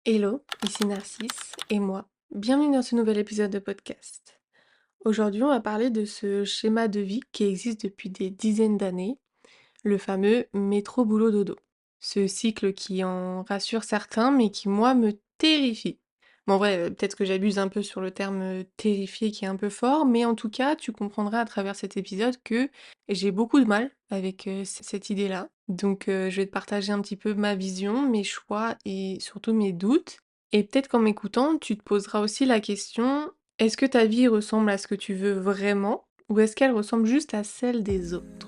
Hello, ici Narcisse et moi. Bienvenue dans ce nouvel épisode de podcast. Aujourd'hui, on va parler de ce schéma de vie qui existe depuis des dizaines d'années, le fameux métro-boulot-dodo. Ce cycle qui en rassure certains, mais qui, moi, me terrifie. Bon, en vrai, peut-être que j'abuse un peu sur le terme terrifié qui est un peu fort, mais en tout cas, tu comprendras à travers cet épisode que j'ai beaucoup de mal avec cette idée-là. Donc, je vais te partager un petit peu ma vision, mes choix et surtout mes doutes. Et peut-être qu'en m'écoutant, tu te poseras aussi la question, est-ce que ta vie ressemble à ce que tu veux vraiment, ou est-ce qu'elle ressemble juste à celle des autres?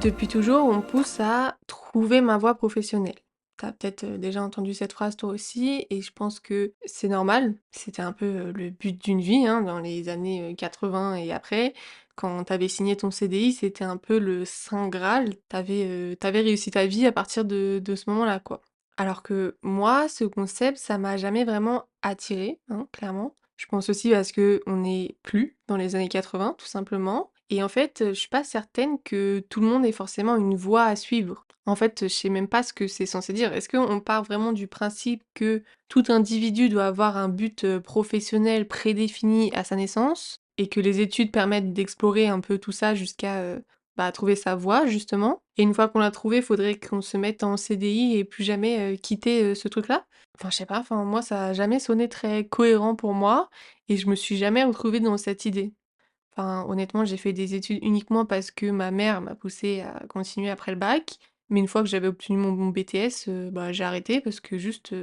Depuis toujours, on me pousse à trouver ma voie professionnelle. T'as peut-être déjà entendu cette phrase toi aussi, et je pense que c'est normal. C'était un peu le but d'une vie, hein, dans les années 80 et après. Quand t'avais signé ton CDI, c'était un peu le saint Graal. T'avais réussi ta vie à partir de ce moment-là, quoi. Alors que moi, ce concept, ça m'a jamais vraiment attiré, hein, clairement. Je pense aussi parce que on n'est plus dans les années 80, tout simplement. Et en fait, je suis pas certaine que tout le monde ait forcément une voie à suivre. En fait, je sais même pas ce que c'est censé dire. Est-ce qu'on part vraiment du principe que tout individu doit avoir un but, professionnel prédéfini à sa naissance et que les études permettent d'explorer un peu tout ça jusqu'à, trouver sa voie justement? Et une fois qu'on l'a trouvé, faudrait qu'on se mette en CDI et plus jamais, quitter, ce truc-là? Enfin, je sais pas, enfin moi ça a jamais sonné très cohérent pour moi et je me suis jamais retrouvée dans cette idée. Enfin, honnêtement, j'ai fait des études uniquement parce que ma mère m'a poussée à continuer après le bac. Mais une fois que j'avais obtenu mon BTS, j'ai arrêté parce que juste,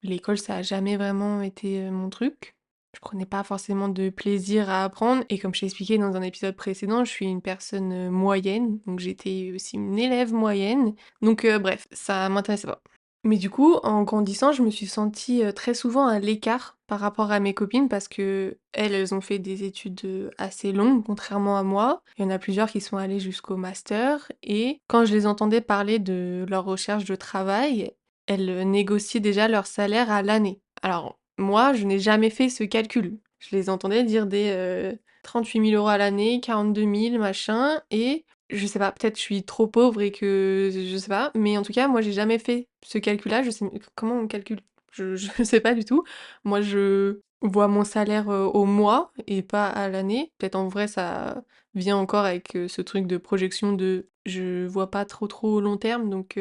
l'école, ça a jamais vraiment été, mon truc. Je prenais pas forcément de plaisir à apprendre et comme je t'ai expliqué dans un épisode précédent, je suis une personne, moyenne, donc j'étais aussi une élève moyenne. Donc, bref, ça m'intéressait pas. Mais du coup, en grandissant, je me suis sentie, très souvent à l'écart par rapport à mes copines parce qu'elles ont fait des études, assez longues, contrairement à moi. Il y en a plusieurs qui sont allées jusqu'au master et quand je les entendais parler de leur recherche de travail, elles, négociaient déjà leur salaire à l'année. Alors moi, je n'ai jamais fait ce calcul. Je les entendais dire des, 38 000 € à l'année, 42 000 machin et je sais pas, peut-être je suis trop pauvre et que je sais pas, mais en tout cas, moi, j'ai jamais fait ce calcul-là. Je sais comment on calcule? Je sais pas du tout. Moi, je vois mon salaire, au mois et pas à l'année. Peut-être en vrai, ça vient encore avec, ce truc de projection de je vois pas trop au long terme, donc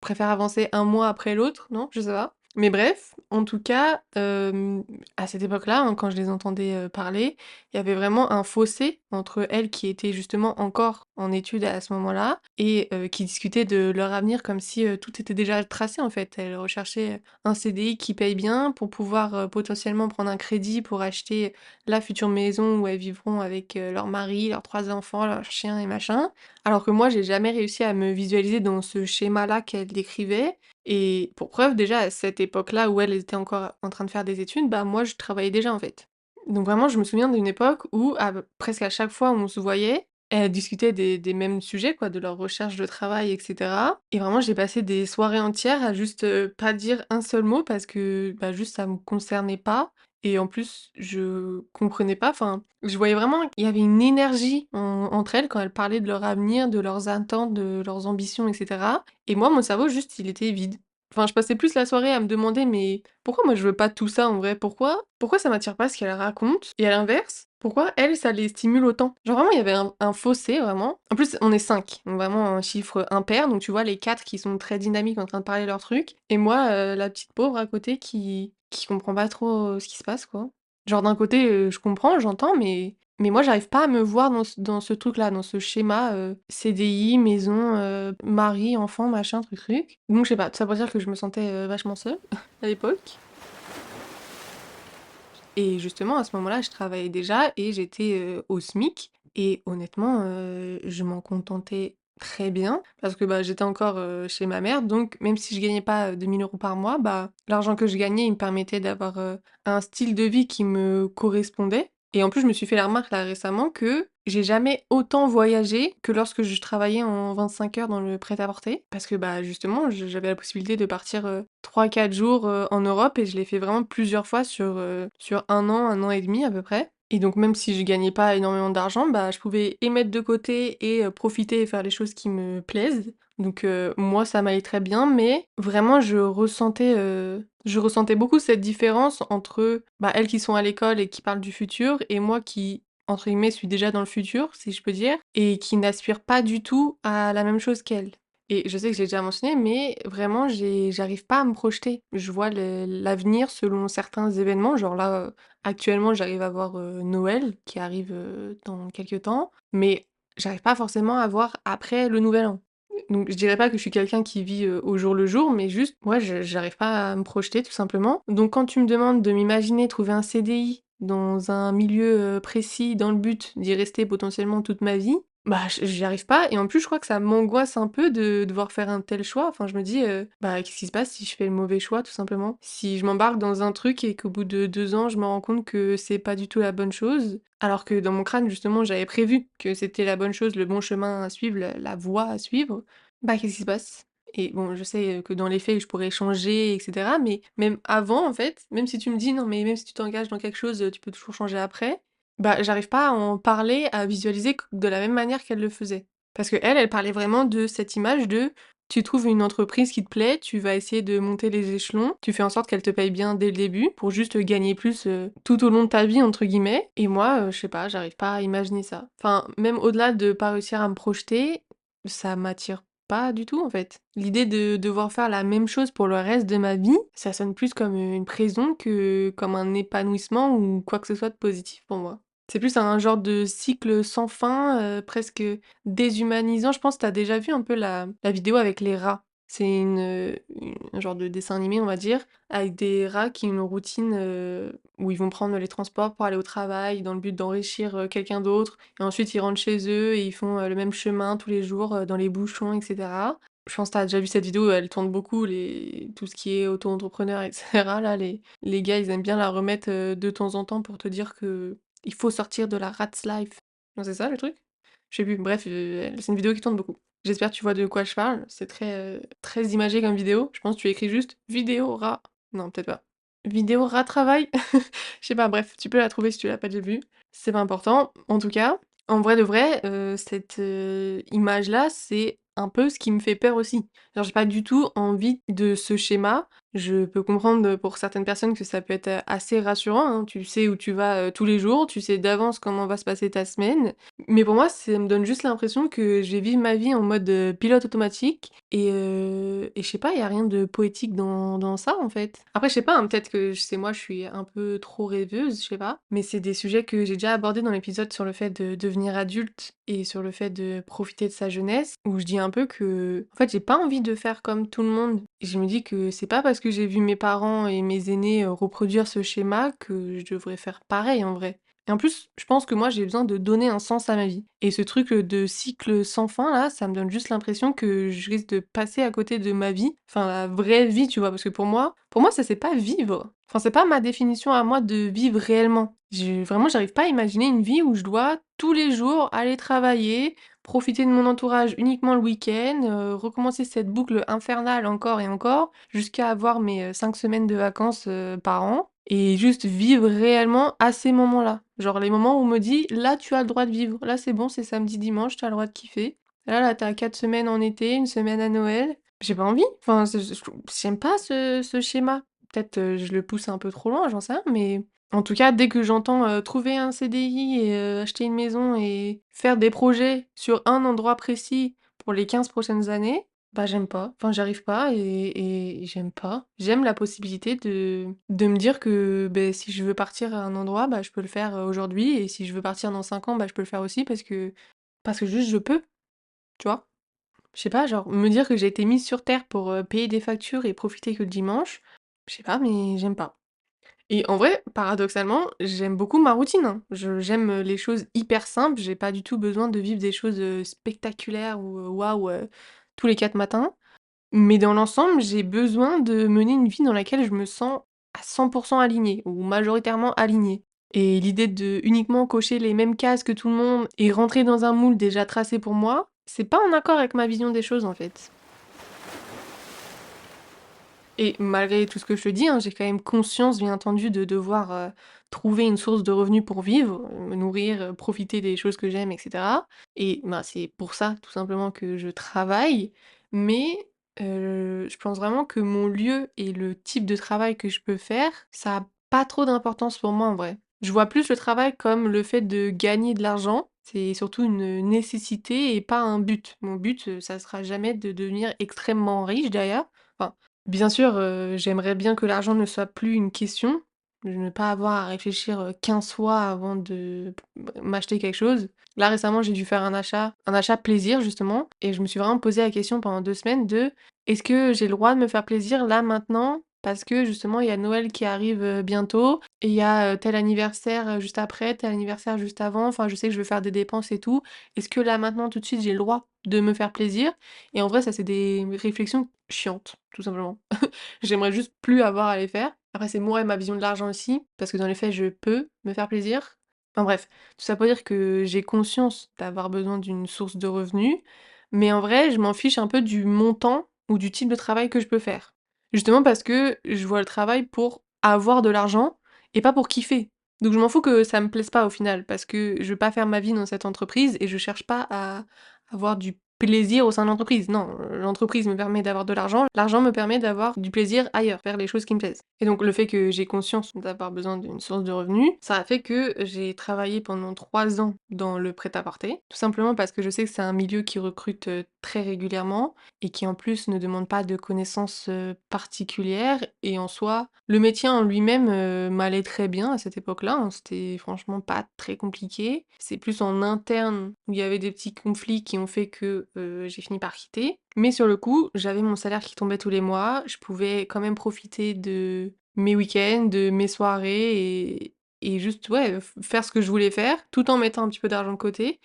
préfère avancer un mois après l'autre, non? Je sais pas. Mais bref, en tout cas, à cette époque-là, hein, quand je les entendais, parler, il y avait vraiment un fossé entre elles qui étaient justement encore en études à ce moment-là et qui discutaient de leur avenir comme si, tout était déjà tracé en fait. Elles recherchaient, un CDI qui paye bien pour pouvoir, potentiellement prendre un crédit pour acheter la future maison où elles vivront avec, leur mari, leurs 3 enfants, leur chien et machin. Alors que moi, j'ai jamais réussi à me visualiser dans ce schéma-là qu'elles décrivaient et pour preuve, déjà à cette époque-là où elles étaient encore en train de faire des études, bah, moi je travaillais déjà en fait. Donc vraiment, je me souviens d'une époque où presque à chaque fois où on se voyait, elles discutaient des mêmes sujets quoi, de leur recherche de travail et cetera et vraiment j'ai passé des soirées entières à juste, pas dire un seul mot parce que, bah, juste ça me concernait pas et en plus je comprenais pas, enfin, je voyais vraiment qu'il y avait une énergie entre elles quand elles parlaient de leur avenir, de leurs attentes, de leurs ambitions et cetera et moi mon cerveau juste il était vide. Enfin, je passais plus la soirée à me demander: «Mais pourquoi moi je veux pas tout ça en vrai? Pourquoi ça m'attire pas ce qu'elle raconte? Et à l'inverse, pourquoi elles, ça les stimule autant?» Genre vraiment il y avait un fossé vraiment. En plus on est 5, donc vraiment un chiffre impair, donc tu vois les 4 qui sont très dynamiques en train de parler leur truc et moi, la petite pauvre à côté qui comprend pas trop, ce qui se passe quoi. Genre d'un côté, je comprends, j'entends, mais moi j'arrive pas à me voir dans ce truc-là, dans ce schéma, CDI, maison, mari, enfant, machin, truc. Donc je sais pas, tout ça pour dire que je me sentais, vachement seule à l'époque et justement à ce moment-là, je travaillais déjà et j'étais, au SMIC et honnêtement, je m'en contentais très bien parce que, bah, j'étais encore, chez ma mère donc même si je gagnais pas, 2 000 € par mois, bah, l'argent que je gagnais, il me permettait d'avoir, un style de vie qui me correspondait. Et en plus, je me suis fait la remarque là récemment que j'ai jamais autant voyagé que lorsque je travaillais en 25 heures dans le prêt-à-porter. Parce que bah justement, j'avais la possibilité de partir 3-4 jours en Europe et je l'ai fait vraiment plusieurs fois sur un an et demi à peu près. Et donc même si je gagnais pas énormément d'argent, bah je pouvais et mettre de côté et profiter et faire les choses qui me plaisent. Donc moi ça m'allait très bien, mais vraiment je ressentais beaucoup cette différence entre, bah, elles qui sont à l'école et qui parlent du futur et moi qui, entre guillemets, «suis déjà dans le futur», si je peux dire, et qui n'aspire pas du tout à la même chose qu'elles. Et je sais que j'ai déjà mentionné, mais vraiment j'arrive pas à me projeter. Je vois l'avenir selon certains événements, genre là, actuellement, j'arrive à voir, Noël qui arrive, dans quelques temps, mais j'arrive pas forcément à voir après le nouvel an. Donc je dirais pas que je suis quelqu'un qui vit, au jour le jour, mais juste, moi, j'arrive pas à me projeter tout simplement. Donc quand tu me demandes de m'imaginer trouver un CDI dans un milieu, précis dans le but d'y rester potentiellement toute ma vie, bah, j'y arrive pas et en plus je crois que ça m'angoisse un peu de devoir faire un tel choix. Enfin je me dis, «Bah, qu'est-ce qui se passe si je fais le mauvais choix?» tout simplement. Si je m'embarque dans un truc et qu'au bout de 2 ans, je me rends compte que c'est pas du tout la bonne chose, alors que dans mon crâne justement j'avais prévu que c'était la bonne chose, le bon chemin à suivre, la voie à suivre, bah, qu'est-ce qui se passe? Et bon, je sais, que dans les faits, je pourrais changer et cetera, mais même avant, en fait, même si tu me dis: «Non, mais même si tu t'engages dans quelque chose, tu peux toujours changer après», bah, j'arrive pas à en parler, à visualiser q de la même manière qu'elle le faisait. Parce qu'elle, elle parlait vraiment de cette image de: tu trouves une entreprise qui te plaît, tu vas essayer de monter les échelons, tu fais en sorte qu'elle te paye bien dès le début pour juste gagner plus, «tout au long de ta vie» entre guillemets et moi, je sais pas, j'arrive pas à imaginer ça. Enfin, même au-delà de pas réussir à me projeter, ça m'attire pas du tout, en fait. L'idée de devoir faire la même chose pour le reste de ma vie, ça sonne plus comme une prison que comme un épanouissement ou quoi que ce soit de positif pour moi. C'est plus un genre de cycle sans fin, presque déshumanisant. Je pense que tu as déjà vu un peu la vidéo avec les rats. C'est un genre de dessin animé, on va dire, avec des rats qui ont une routine, où ils vont prendre les transports pour aller au travail dans le but d'enrichir, quelqu'un d'autre et ensuite ils rentrent chez eux et ils font, le même chemin tous les jours, dans les bouchons et cetera. Je pense que tu as déjà vu cette vidéo, elle tourne beaucoup, tout ce qui est auto-entrepreneur et cetera là, les gars, ils aiment bien la remettre, de temps en temps pour te dire que il faut sortir de la rat life. Non, c'est ça le truc? Je sais plus, bref, c'est une vidéo qui tourne beaucoup. J'espère que tu vois de quoi je parle, c'est très imagé comme vidéo. Je pense que tu écris juste: «Vidéo rat». Non, peut-être pas. Vidéo rat travail? Je sais pas, bref, tu peux la trouver si tu l'as pas déjà vue, c'est pas important. En tout cas, en vrai de vrai, cette, image-là, c'est un peu ce qui me fait peur aussi. Genre, j'ai pas du tout envie de ce schéma. Je peux comprendre, pour certaines personnes que ça peut être, assez rassurant, hein. Tu sais où tu vas, tous les jours, tu sais d'avance comment va se passer ta semaine. Mais pour moi, ça me donne juste l'impression que je vais vivre ma vie en mode, pilote automatique et je sais pas, il y a rien de poétique dans ça, en fait. Après, je sais pas, hein, peut-être que c'est moi, je suis un peu trop rêveuse, je sais pas. Mais c'est des sujets que j'ai déjà abordés dans l'épisode sur le fait de devenir adulte et sur le fait de profiter de sa jeunesse, où je dis un peu que, en fait, j'ai pas envie de faire comme tout le monde. Et je me dis que c'est pas parce que j'ai vu mes parents et mes aînés, reproduire ce schéma que je devrais faire pareil, en vrai. Et en plus, je pense que moi, j'ai besoin de donner un sens à ma vie. Et ce truc, de cycle sans fin là, ça me donne juste l'impression que je risque de passer à côté de ma vie, enfin la vraie vie, tu vois? Parce que pour moi ça c'est pas vivre. Enfin, c'est pas ma définition à moi de vivre réellement. Vraiment, j'arrive pas à imaginer une vie où je dois tous les jours aller travailler, profiter de mon entourage uniquement le week-end, recommencer cette boucle infernale encore et encore, jusqu'à avoir mes, 5 semaines de vacances, par an et juste vivre réellement à ces moments-là. Genre les moments où on me dit: «Là, tu as le droit de vivre. Là, c'est bon, c'est samedi, dimanche, tu as le droit de kiffer. Là, tu as 4 semaines en été, une semaine à Noël». J'ai pas envie. Enfin, c'est je j'aime pas ce schéma. Peut-être, je le pousse un peu trop loin, j'en sais rien, mais en tout cas, dès que j'entends, trouver un CDI et acheter une maison et faire des projets sur un endroit précis pour les 15 prochaines années, bah, j'aime pas. Enfin, j'arrive pas et j'aime pas. J'aime la possibilité de me dire que, beh, si je veux partir à un endroit, bah, je peux le faire, aujourd'hui et si je veux partir dans 5 ans, bah, je peux le faire aussi parce que juste je peux, tu vois? Je sais pas, genre, me dire que j'ai été mise sur terre pour, payer des factures et profiter que le dimanche, je sais pas, mais j'aime pas. Et en vrai, paradoxalement, j'aime beaucoup ma routine, hein. J'aime, les choses hyper simples, j'ai pas du tout besoin de vivre des choses, spectaculaires ou, waouh, tous les 4 matins. Mais dans l'ensemble, j'ai besoin de mener une vie dans laquelle je me sens à 100 alignée ou majoritairement alignée. Et l'idée de uniquement cocher les mêmes cases que tout le monde et rentrer dans un moule déjà tracé pour moi, c'est pas en accord avec ma vision des choses, en fait. Et malgré tout ce que je te dis, hein, j'ai quand même conscience, bien entendu, de devoir, trouver une source de revenus pour vivre, me nourrir, profiter des choses que j'aime et cetera. Et bah, c'est pour ça, tout simplement, que je travaille. Mais, je pense vraiment que mon lieu et le type de travail que je peux faire, ça a pas trop d'importance pour moi, en vrai. Je vois plus le travail comme le fait de gagner de l'argent. C'est surtout une nécessité et pas un but. Mon but, ça sera jamais de devenir extrêmement riche, d'ailleurs. Enfin, bien sûr, j'aimerais bien que l'argent ne soit plus une question, de ne pas avoir à réfléchir, 15 fois avant de m'acheter quelque chose. Là, récemment, j'ai dû faire un achat plaisir justement et je me suis vraiment posé la question pendant 2 semaines de: «Est-ce que j'ai le droit de me faire plaisir là, maintenant?» parce que justement, il y a Noël qui arrive, bientôt et il y a, tel anniversaire, juste après, tel anniversaire juste avant. Enfin, je sais que je veux faire des dépenses et tout. Est-ce que là, maintenant, tout de suite, j'ai le droit de me faire plaisir? Et en vrai, ça, c'est des réflexions chiantes, tout simplement. J'aimerais juste plus avoir à les faire. Après, c'est moi et ma vision de l'argent aussi, parce que dans les faits, je peux me faire plaisir. Enfin bref, tout ça pour dire que j'ai conscience d'avoir besoin d'une source de revenus, mais en vrai, je m'en fiche un peu du montant ou du type de travail que je peux faire. Justement parce que je vois le travail pour avoir de l'argent et pas pour kiffer. Donc je m'en fous que ça me plaise pas au final, parce que je veux pas faire ma vie dans cette entreprise et je cherche pas à avoir du plaisir au sein de l'entreprise. Non, l'entreprise me permet d'avoir de l'argent me permet d'avoir du plaisir ailleurs, faire les choses qui me plaisent. Et donc le fait que j'ai conscience d'avoir besoin d'une source de revenus, ça a fait que j'ai travaillé pendant 3 ans dans le prêt-à-porter, tout simplement parce que je sais que c'est un milieu qui recrute, très régulièrement et qui en plus ne demande pas de connaissances, particulières et en soi, le métier en lui-même, m'allait très bien à cette époque-là, hein. C'était franchement pas très compliqué. C'est plus en interne où il y avait des petits conflits qui ont fait que, j'ai fini par quitter. Mais sur le coup, j'avais mon salaire qui tombait tous les mois, je pouvais quand même profiter de mes week-ends, de mes soirées et juste, ouais, faire ce que je voulais faire, tout en mettant un petit peu d'argent de côté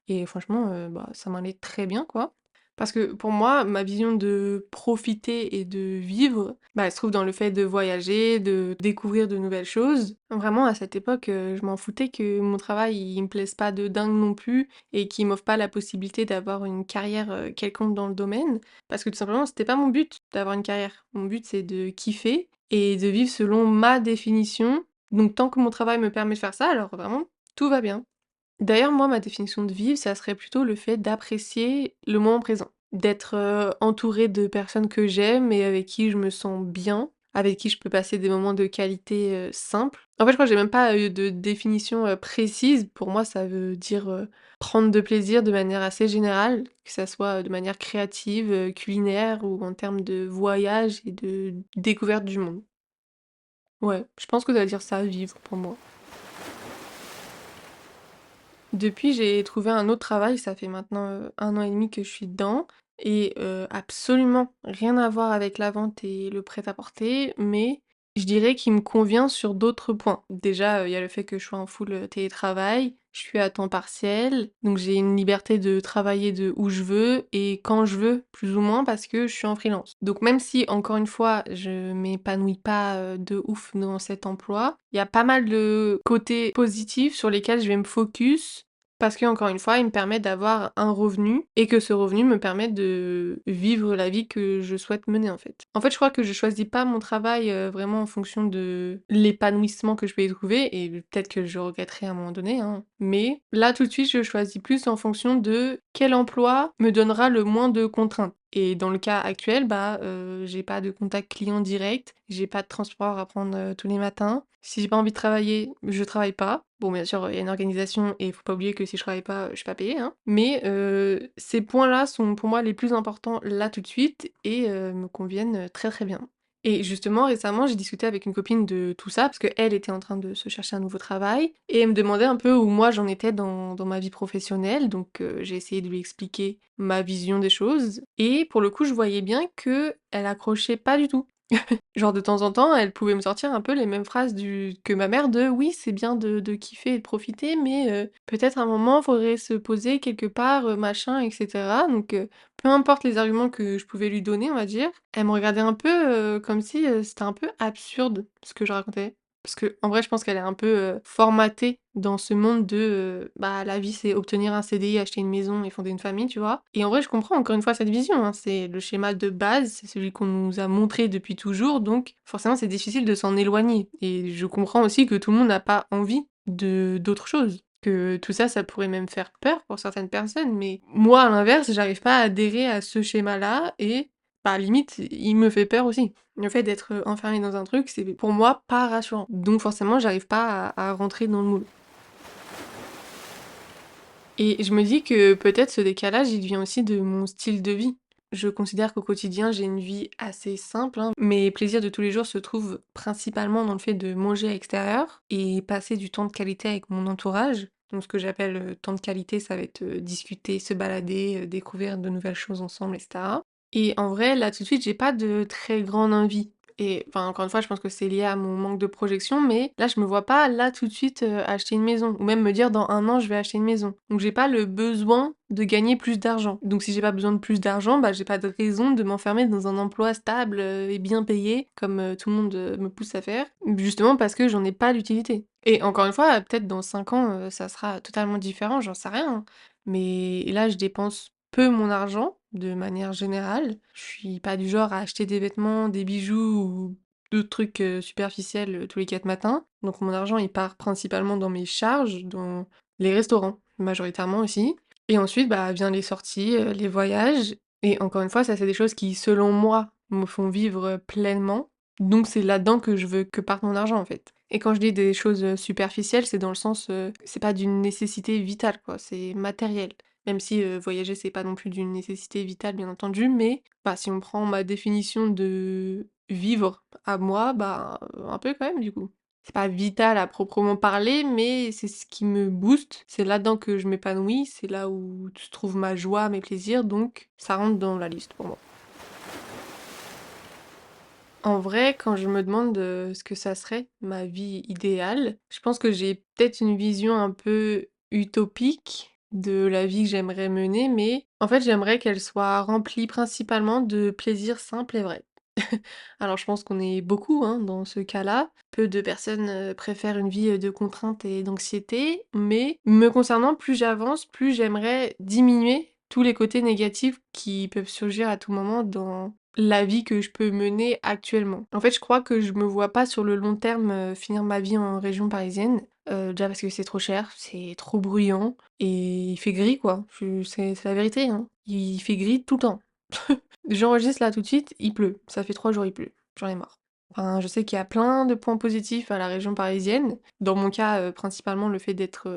et franchement, bah, ça m'allait très bien, quoi. Parce que pour moi, ma vision de profiter et de vivre, bah, elle se trouve dans le fait de voyager, de découvrir de nouvelles choses. Vraiment, à cette époque, je m'en foutais que mon travail, il me plaise pas de dingue non plus et qu'il m'offre pas la possibilité d'avoir une carrière, quelconque dans le domaine. Parce que tout simplement, c'était pas mon but d'avoir une carrière. Mon but, c'est de kiffer et de vivre selon ma définition. Donc tant que mon travail me permet de faire ça, alors vraiment, tout va bien. D'ailleurs, moi, ma définition de vivre, ça serait plutôt le fait d'apprécier le moment présent. D'être, entourée de personnes que j'aime et avec qui je me sens bien, avec qui je peux passer des moments de qualité, simples. En fait, je crois que j'ai même pas, de définition, précise. Pour moi, ça veut dire, prendre de plaisir de manière assez générale, que ça soit de manière créative, culinaire ou en termes de voyage et de découverte du monde. Ouais, je pense que ça veut dire ça, vivre pour moi. Depuis, j'ai trouvé un autre travail, ça fait maintenant, 1 an et demi que je suis dedans et absolument rien à voir avec la vente et le prêt-à-porter, mais je dirais qu'il me convient sur d'autres points. Déjà, il y a le fait que je sois en full, télétravail, je suis à temps partiel, donc j'ai une liberté de travailler de où je veux et quand je veux, plus ou moins, parce que je suis en freelance. Donc même si, encore une fois, je m'épanouis pas, de ouf dans cet emploi, il y a pas mal de côtés positifs sur lesquels je vais me focus parce qu'encore une fois, il me permet d'avoir un revenu et que ce revenu me permet de vivre la vie que je souhaite mener, en fait. En fait, je crois que je choisis pas mon travail, vraiment en fonction de l'épanouissement que je peux y trouver et peut-être que je regretterai à un moment donné, hein. Mais là, tout de suite, je choisis plus en fonction de quel emploi me donnera le moins de contraintes. Et dans le cas actuel, bah, j'ai pas de contact client direct, j'ai pas de transport à prendre, tous les matins. Si j'ai pas envie de travailler, je travaille pas. Bon, bien sûr, il y a une organisation et il faut pas oublier que si je travaille pas, je suis pas payée, hein. Mais ces points-là sont pour moi les plus importants là tout de suite et me conviennent, très, très bien. Et justement, récemment, j'ai discuté avec une copine de tout ça parce qu'elle était en train de se chercher un nouveau travail et elle me demandait un peu où moi j'en étais dans ma vie professionnelle. Donc j'ai essayé de lui expliquer ma vision des choses et pour le coup, je voyais bien qu'elle accrochait pas du tout. Genre de temps en temps, elle pouvait me sortir un peu les mêmes phrases que ma mère de: «Oui, c'est bien de kiffer et de profiter, mais peut-être un moment, faudrait se poser quelque part, machin et cetera». Donc peu importe les arguments que je pouvais lui donner, on va dire, elle me regardait un peu, comme si, c'était un peu absurde ce que je racontais. Parce que en vrai, je pense qu'elle est un peu, formatée dans ce monde de, bah, la vie, c'est obtenir un CDI, acheter une maison et fonder une famille, tu vois? Et en vrai, je comprends encore une fois cette vision, hein. C'est le schéma de base, c'est celui qu'on nous a montré depuis toujours, donc forcément, c'est difficile de s'en éloigner. Et je comprends aussi que tout le monde n'a pas envie de d'autre chose. Que tout ça, ça pourrait même faire peur pour certaines personnes, mais moi, à l'inverse, j'arrive pas à adhérer à ce schéma-là et bah, limite, il me fait peur aussi. Le fait d'être, enfermée dans un truc, c'est pour moi pas rassurant. Donc forcément, j'arrive pas à rentrer dans le moule. Et je me dis que peut-être ce décalage, il vient aussi de mon style de vie. Je considère qu'au quotidien, j'ai une vie assez simple, hein. Mes plaisirs de tous les jours se trouvent principalement dans le fait de manger à l'extérieur et passer du temps de qualité avec mon entourage. Donc ce que j'appelle, temps de qualité, ça va être, discuter, se balader, découvrir de nouvelles choses ensemble et cetera. Et en vrai, là, tout de suite, j'ai pas de très grande envie. Et enfin, encore une fois, je pense que c'est lié à mon manque de projection, mais là, je me vois pas, là, tout de suite, acheter une maison ou même me dire: «Dans 1 an, je vais acheter une maison». Donc j'ai pas le besoin de gagner plus d'argent. Donc si j'ai pas besoin de plus d'argent, bah, j'ai pas de raison de m'enfermer dans un emploi stable, et bien payé comme, tout le monde, me pousse à faire, justement parce que j'en ai pas l'utilité. Et encore une fois, peut-être dans 5 ans, ça sera totalement différent, j'en sais rien, hein. Mais là, je dépense peu mon argent, de manière générale. Je suis pas du genre à acheter des vêtements, des bijoux ou d'autres trucs, superficiels, tous les 4 matins. Donc mon argent, il part principalement dans mes charges, dans les restaurants, majoritairement aussi. Et ensuite, bah, vient les sorties, les voyages et encore une fois, ça, c'est des choses qui, selon moi, me font vivre, pleinement. Donc c'est là-dedans que je veux que parte mon argent, en fait. Et quand je dis des choses, superficielles, c'est dans le sens, c'est pas d'une nécessité vitale, quoi, c'est matériel. Même si, voyager, c'est pas non plus d'une nécessité vitale, bien entendu, mais bah, si on prend ma définition de vivre à moi, bah, un peu quand même, du coup. C'est pas vital à proprement parler, mais c'est ce qui me booste. C'est là-dedans que je m'épanouis, c'est là où se trouve ma joie, mes plaisirs, donc ça rentre dans la liste pour moi. En vrai, quand je me demande, ce que ça serait ma vie idéale, je pense que j'ai peut-être une vision un peu utopique de la vie que j'aimerais mener, mais en fait, j'aimerais qu'elle soit remplie principalement de plaisirs simples et vrais. Alors je pense qu'on est beaucoup, hein, dans ce cas-là. Peu de personnes, préfèrent une vie, de contraintes et d'anxiété, mais me concernant, plus j'avance, plus j'aimerais diminuer tous les côtés négatifs qui peuvent surgir à tout moment dans la vie que je peux mener actuellement. En fait, je crois que je me vois pas sur le long terme, finir ma vie en région parisienne. Déjà parce que c'est trop cher, c'est trop bruyant et il fait gris quoi. Je c'est la vérité, hein. Il fait gris tout le temps. J'enregistre là tout de suite, il pleut. Ça fait 3 jours, il pleut. J'en ai marre. Enfin, je sais qu'il y a plein de points positifs à la région parisienne. Dans mon cas, principalement le fait d'être,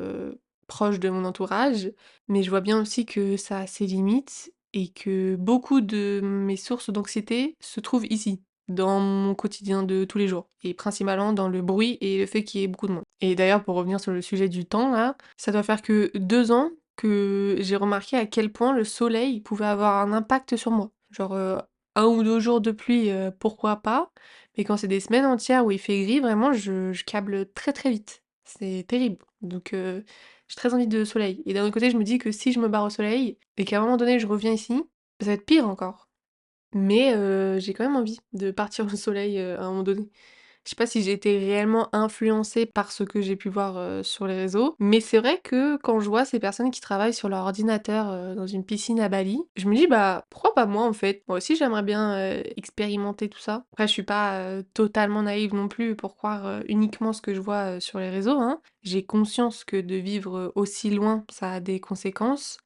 proche de mon entourage, mais je vois bien aussi que ça a ses limites et que beaucoup de mes sources d'anxiété se trouvent ici, dans mon quotidien de tous les jours et principalement dans le bruit et le fait qu'il y ait beaucoup de monde. Et d'ailleurs, pour revenir sur le sujet du temps là, ça doit faire que 2 ans que j'ai remarqué à quel point le soleil pouvait avoir un impact sur moi. Genre, 1 ou 2 jours de pluie, pourquoi pas, mais quand c'est des semaines entières où il fait gris, vraiment je câble très, très vite. C'est terrible. Donc j'ai très envie de soleil et d'un autre côté, je me dis que si je me barre au soleil et qu'à un moment donné, je reviens ici, ça va être pire encore. Mais j'ai quand même envie de partir au soleil, à un moment donné. Je sais pas si j'ai été réellement influencée par ce que j'ai pu voir, sur les réseaux, mais c'est vrai que quand je vois ces personnes qui travaillent sur leur ordinateur, dans une piscine à Bali, je me dis: «Bah, pourquoi pas moi, en fait?» Moi aussi j'aimerais bien, expérimenter tout ça. Après je suis pas, totalement naïve non plus pour croire, uniquement ce que je vois, sur les réseaux, hein. J'ai conscience que de vivre, aussi loin, ça a des conséquences.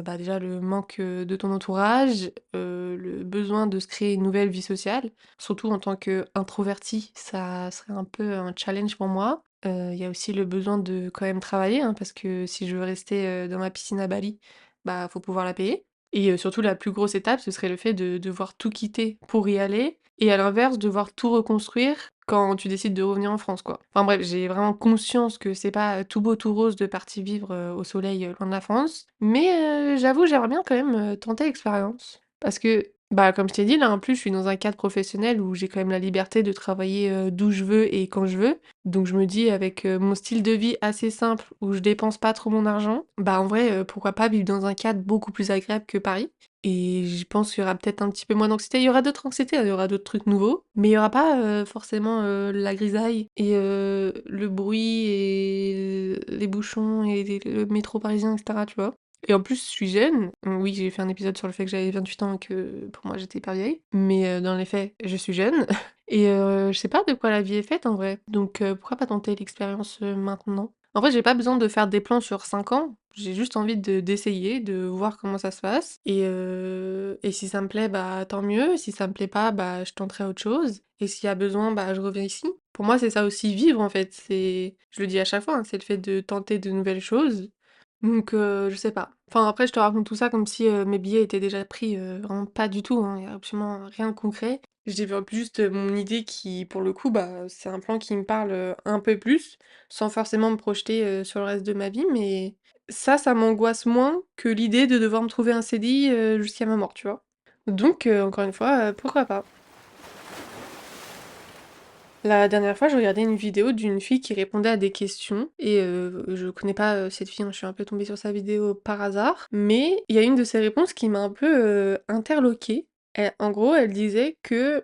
Bah, déjà le manque, de ton entourage, le besoin de se créer une nouvelle vie sociale. Surtout en tant qu'introvertie, ça serait un peu un challenge pour moi. Il y a aussi le besoin de quand même travailler, hein, parce que si je veux rester, dans ma piscine à Bali, bah, faut pouvoir la payer. Et surtout la plus grosse étape, ce serait le fait de devoir tout quitter pour y aller et à l'inverse, devoir tout reconstruire quand tu décides de revenir en France, quoi. Enfin bref, j'ai vraiment conscience que c'est pas, tout beau tout rose de partir vivre, au soleil, loin de la France. Mais j'avoue, j'aimerais bien quand même, tenter l'expérience. Parce que Bah, comme je t'ai dit, là, en plus, je suis dans un cadre professionnel où j'ai quand même la liberté de travailler, d'où je veux et quand je veux. Donc je me dis avec, mon style de vie assez simple où je dépense pas trop mon argent, bah, en vrai, pourquoi pas vivre dans un cadre beaucoup plus agréable que Paris? Et je pense qu'il y aura peut-être un petit peu moins d'anxiété. Il y aura d'autres anxiétés, hein, il y aura d'autres trucs nouveaux, mais il y aura pas, forcément, la grisaille et le bruit et les bouchons et le métro parisien et cetera, tu vois? Et en plus, je suis jeune. Oui, j'ai fait un épisode sur le fait que j'avais 28 ans et que pour moi j'étais hyper vieille. Mais dans les faits, je suis jeune. Et je sais pas de quoi la vie est faite en vrai. Donc pourquoi pas tenter l'expérience maintenant? En vrai, j'ai pas besoin de faire des plans sur 5 ans. J'ai juste envie d'essayer, de voir comment ça se passe. Et si ça me plaît, bah tant mieux. Si ça me plaît pas, bah je tenterai autre chose. Et s'il y a besoin, bah je reviens ici. Pour moi, c'est ça aussi vivre en fait. Je le dis à chaque fois, hein, c'est le fait de tenter de nouvelles choses. Donc je sais pas. Enfin après je te raconte tout ça comme si, mes billets étaient déjà pris, vraiment pas du tout, hein, il y a absolument rien de concret. Je développe juste, mon idée qui pour le coup, bah, c'est un plan qui me parle, un peu plus, sans forcément me projeter, sur le reste de ma vie, mais ça m'angoisse moins que l'idée de devoir me trouver un CDI, jusqu'à ma mort, tu vois? Donc encore une fois, pourquoi pas? La dernière fois, je regardais une vidéo d'une fille qui répondait à des questions et je connais pas, cette fille, hein, je suis un peu tombée sur sa vidéo par hasard, mais il y a une de ses réponses qui m'a un peu, interloquée. En gros, elle disait que,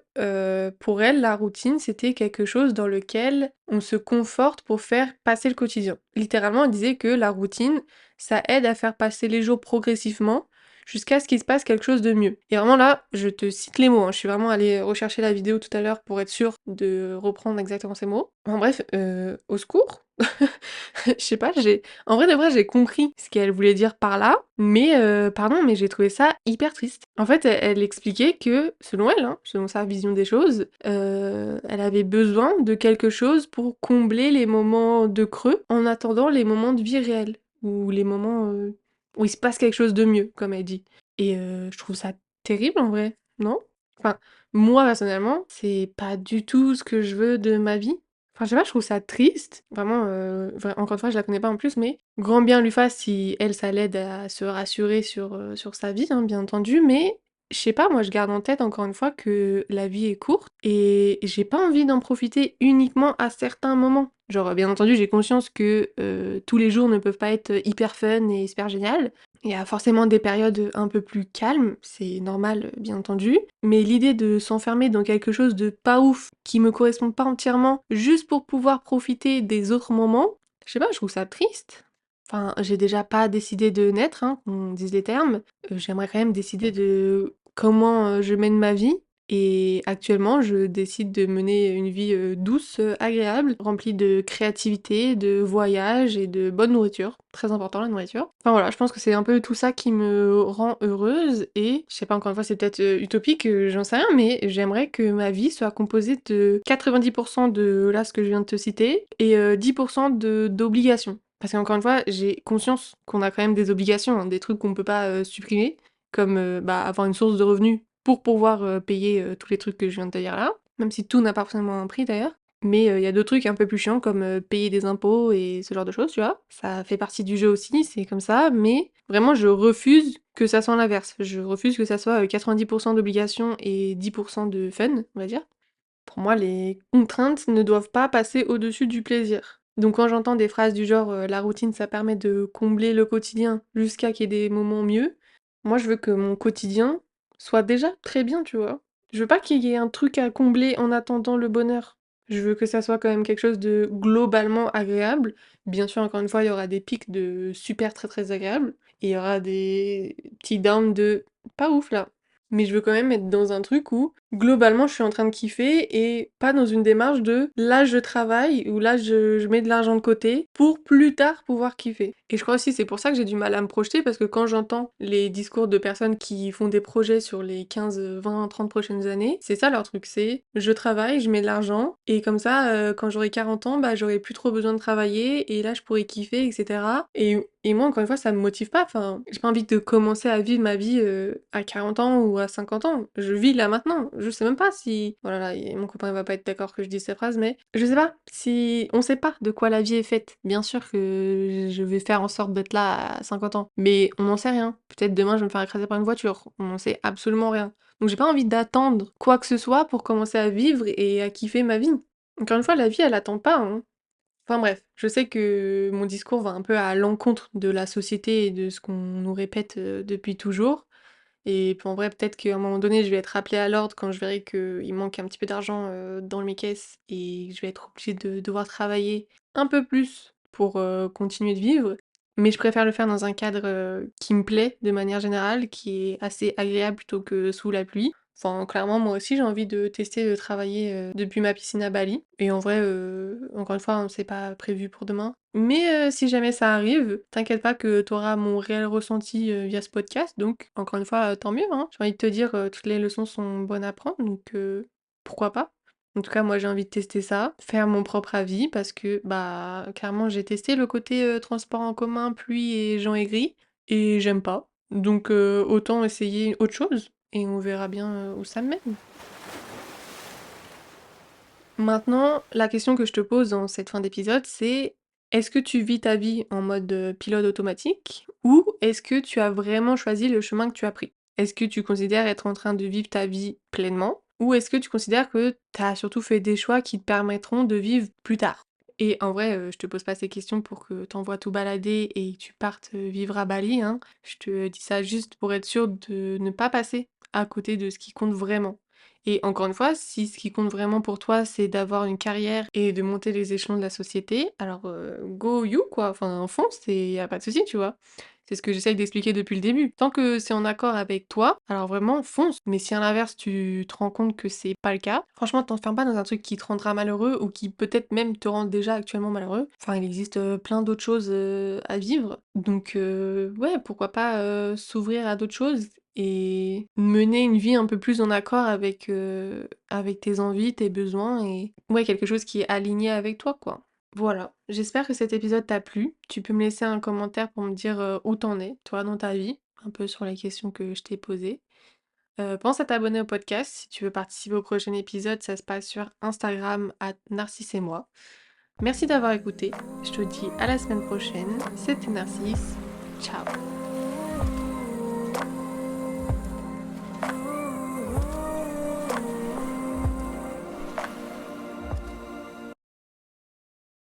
pour elle, la routine, c'était quelque chose dans lequel on se conforte pour faire passer le quotidien. Littéralement, elle disait que la routine, ça aide à faire passer les jours progressivement jusqu'à ce qu'il se passe quelque chose de mieux. Et vraiment là, je te cite les mots, hein, je suis vraiment allée rechercher la vidéo tout à l'heure pour être sûre de reprendre exactement ces mots. En bref, au secours. Je sais pas, j'ai en vrai de vrai, j'ai compris ce qu'elle voulait dire par là, mais pardon, mais j'ai trouvé ça hyper triste. En fait, elle expliquait que, selon elle, hein, selon sa vision des choses, elle avait besoin de quelque chose pour combler les moments de creux en attendant les moments de vie réels ou les moments, où il se passe quelque chose de mieux, comme elle dit. Et je trouve ça terrible en vrai, non? Enfin, moi personnellement, c'est pas du tout ce que je veux de ma vie. Enfin, je sais pas, je trouve ça triste. Vraiment, encore une fois, je la connais pas en plus, mais grand bien lui fasse si elle, ça l'aide à se rassurer sur sa vie, hein, bien entendu. Mais je sais pas, moi, je garde en tête encore une fois que la vie est courte et j'ai pas envie d'en profiter uniquement à certains moments. Genre, bien entendu, j'ai conscience que tous les jours ne peuvent pas être hyper fun et super génial. Il y a forcément des périodes un peu plus calmes, c'est normal, bien entendu. Mais l'idée de s'enfermer dans quelque chose de pas ouf, qui me correspond pas entièrement, juste pour pouvoir profiter des autres moments, je sais pas, je trouve ça triste. Enfin, j'ai déjà pas décidé de naître, hein, qu'on dise les termes. J'aimerais quand même décider de comment, je mène ma vie. Et actuellement, je décide de mener une vie, douce, agréable, remplie de créativité, de voyages et de bonne nourriture. Très important la nourriture. Enfin voilà, je pense que c'est un peu tout ça qui me rend heureuse et je sais pas, encore une fois, c'est peut-être, utopique, j'en sais rien, mais j'aimerais que ma vie soit composée de 90 de là, ce que je viens de te citer et 10 de d'obligations. Parce qu'encore une fois, j'ai conscience qu'on a quand même des obligations, hein, des trucs qu'on peut pas, supprimer, comme, bah, avoir une source de revenus pour pouvoir, payer, tous les trucs que je viens de te dire là, même si tout n'a pas forcément un prix d'ailleurs. Mais il y a d'autres trucs un peu plus chiants comme, payer des impôts et ce genre de choses, tu vois? Ça fait partie du jeu aussi, c'est comme ça, mais vraiment je refuse que ça soit l'inverse. Je refuse que ça soit, 90 d'obligations et 10 de fun, on va dire. Pour moi, les contraintes ne doivent pas passer au-dessus du plaisir. Donc quand j'entends des phrases du genre, «La routine, ça permet de combler le quotidien jusqu'à qu'il y ait des moments mieux», moi je veux que mon quotidien soit déjà très bien, tu vois? Je veux pas qu'il y ait un truc à combler en attendant le bonheur. Je veux que ça soit quand même quelque chose de globalement agréable. Bien sûr, encore une fois, il y aura des pics de super très, très agréables et il y aura des petits downs de pas ouf là. Mais je veux quand même être dans un truc où, globalement, je suis en train de kiffer et pas dans une démarche de là je travaille ou là je mets de l'argent de côté pour plus tard pouvoir kiffer. Et je crois aussi c'est pour ça que j'ai du mal à me projeter parce que quand j'entends les discours de personnes qui font des projets sur les 15, 20, 30 prochaines années, c'est ça leur truc, c'est je travaille, je mets de l'argent et comme ça quand j'aurai 40 ans, bah j'aurai plus trop besoin de travailler et là je pourrai kiffer, etc. Et moi, encore une fois, ça me motive pas. Enfin, j'ai pas envie de commencer à vivre ma vie à 40 ans ou à 50 ans. Je vis là maintenant. Je sais même pas si. Voilà, là, mon copain va pas être d'accord que je dise ces phrases, mais je sais pas si. On sait pas de quoi la vie est faite. Bien sûr que je vais faire en sorte d'être là à 50 ans, mais on n'en sait rien. Peut-être demain je vais me faire écraser par une voiture. On n'en sait absolument rien. Donc j'ai pas envie d'attendre quoi que ce soit pour commencer à vivre et à kiffer ma vie. Encore une fois, la vie, elle attend pas, hein. Enfin bref, je sais que mon discours va un peu à l'encontre de la société et de ce qu'on nous répète, depuis toujours. Et puis en vrai, peut-être qu'à un moment donné, je vais être rappelée à l'ordre quand je verrai qu'il manque un petit peu d'argent, dans mes caisses et que je vais être obligée de devoir travailler un peu plus pour, continuer de vivre. Mais je préfère le faire dans un cadre, qui me plaît de manière générale, qui est assez agréable plutôt que sous la pluie. Enfin, clairement, moi aussi, j'ai envie de tester de travailler, depuis ma piscine à Bali et en vrai, encore une fois, hein, c'est pas prévu pour demain. Mais si jamais ça arrive, t'inquiète pas que tu auras mon réel ressenti, via ce podcast, donc encore une fois, tant mieux, hein. J'ai envie de te dire, toutes les leçons sont bonnes à prendre, donc pourquoi pas? En tout cas, moi, j'ai envie de tester ça, faire mon propre avis parce que, bah, clairement, j'ai testé le côté, transport en commun, pluie et gens aigris et j'aime pas. Donc autant essayer autre chose et on verra bien, où ça me mène. Maintenant, la question que je te pose dans cette fin d'épisode, c'est: est-ce que tu vis ta vie en mode, pilote automatique ou est-ce que tu as vraiment choisi le chemin que tu as pris? Est-ce que tu considères être en train de vivre ta vie pleinement ou est-ce que tu considères que tu as surtout fait des choix qui te permettront de vivre plus tard? Et en vrai, je te pose pas ces questions pour que t'envoies tout balader et que tu partes, vivre à Bali, hein. Je te dis ça juste pour être sûre de ne pas passer à côté de ce qui compte vraiment. Et encore une fois, si ce qui compte vraiment pour toi, c'est d'avoir une carrière et de monter les échelons de la société, alors, go you quoi, enfin fonce et y a pas de souci, tu vois? C'est ce que j'essaye d'expliquer depuis le début. Tant que c'est en accord avec toi, alors vraiment fonce. Mais si à l'inverse tu te rends compte que c'est pas le cas, franchement t'enferme pas dans un truc qui te rendra malheureux ou qui peut-être même te rend déjà actuellement malheureux. Enfin il existe, plein d'autres choses, à vivre. Donc, ouais pourquoi pas, s'ouvrir à d'autres choses et mener une vie un peu plus en accord avec tes envies, tes besoins et ouais, quelque chose qui est aligné avec toi, quoi. Voilà, j'espère que cet épisode t'a plu. Tu peux me laisser un commentaire pour me dire, où t'en es, toi, dans ta vie, un peu sur les questions que je t'ai posées. Pense à t'abonner au podcast si tu veux participer au prochain épisode, ça se passe sur Instagram @narcisse et moi. Merci d'avoir écouté, je te dis à la semaine prochaine. C'était Narcisse, ciao.